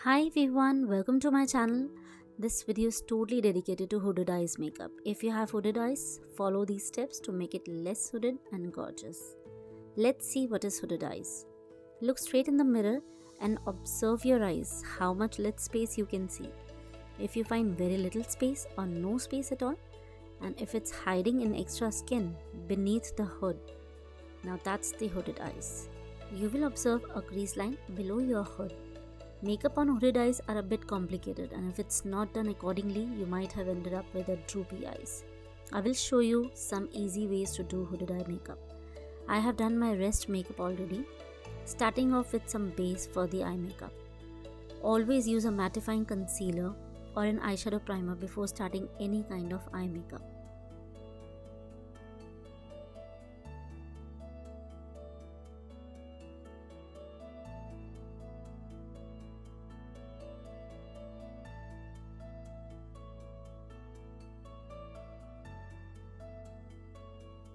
Hi everyone, welcome to my channel. This video is totally dedicated to hooded eyes makeup. If you have hooded eyes, follow these steps to make it less hooded and gorgeous. Let's see what is hooded eyes. Look straight in the mirror and observe your eyes, how much lid space you can see. If you find very little space or no space at all, and if it's hiding in extra skin beneath the hood, now that's the hooded eyes. You will observe a crease line below your hood. Makeup on hooded eyes are a bit complicated, and if it's not done accordingly, you might have ended up with a droopy eyes. I will show you some easy ways to do hooded eye makeup. I have done my rest makeup already, starting off with some base for the eye makeup. Always use a mattifying concealer or an eyeshadow primer before starting any kind of eye makeup.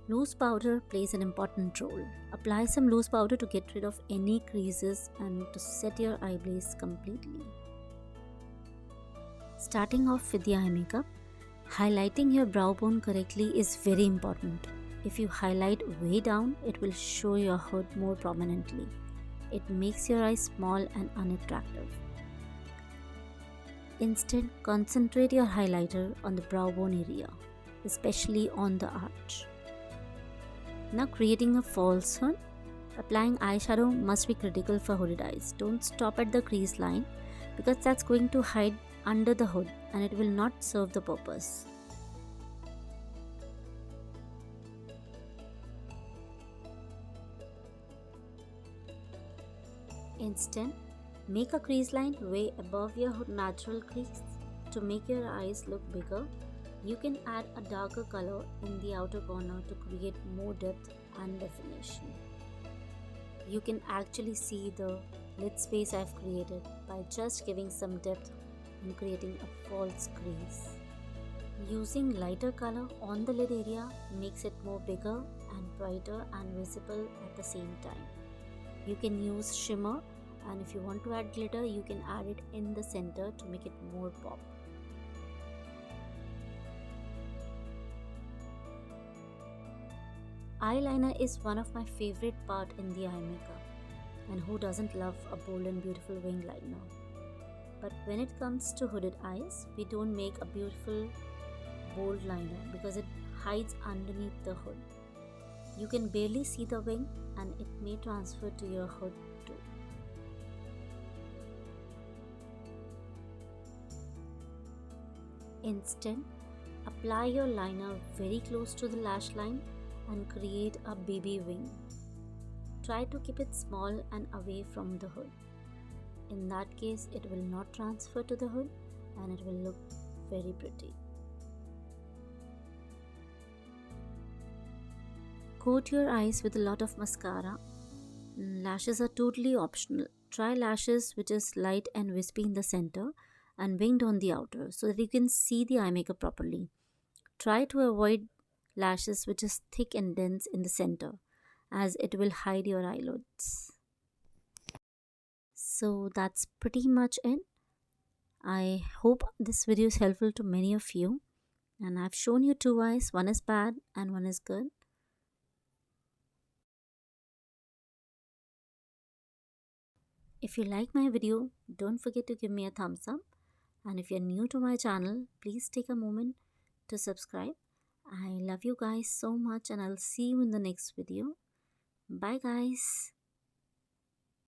Loose powder plays an important role. Apply some loose powder to get rid of any creases and to set your eye base completely. Starting off with the eye makeup, highlighting your brow bone correctly is very important. If you highlight way down, it will show your hood more prominently. It makes your eyes small and unattractive. Instead, concentrate your highlighter on the brow bone area, especially on the arch. Now creating a false hood. Applying eyeshadow must be critical for hooded eyes. Don't stop at the crease line because that's going to hide under the hood and it will not serve the purpose. Instead, make a crease line way above your natural crease to make your eyes look bigger. You can add a darker color in the outer corner to create more depth and definition. You can actually see the lid space I've created by just giving some depth and creating a false crease. Using lighter color on the lid area makes it more bigger and brighter and visible at the same time. You can use shimmer, and if you want to add glitter, you can add it in the center to make it more pop. Eyeliner is one of my favorite part in the eye makeup, and who doesn't love a bold and beautiful wing liner? But when it comes to hooded eyes, we don't make a beautiful bold liner because it hides underneath the hood. You can barely see the wing and it may transfer to your hood too. Instead, apply your liner very close to the lash line and create a baby wing. Try to keep it small and away from the hood. In that case, it will not transfer to the hood and it will look very pretty. Coat your eyes with a lot of mascara. Lashes are totally optional. Try lashes which is light and wispy in the center and winged on the outer so that you can see the eye makeup properly. Try to avoid lashes which is thick and dense in the center as it will hide your eyelids. So that's pretty much it. I hope this video is helpful to many of you, and I've shown you two eyes, one is bad and one is good. If you like my video, don't forget to give me a thumbs up, and if you're new to my channel, please take a moment to subscribe. I love you guys so much and I'll see you in the next video. Bye guys.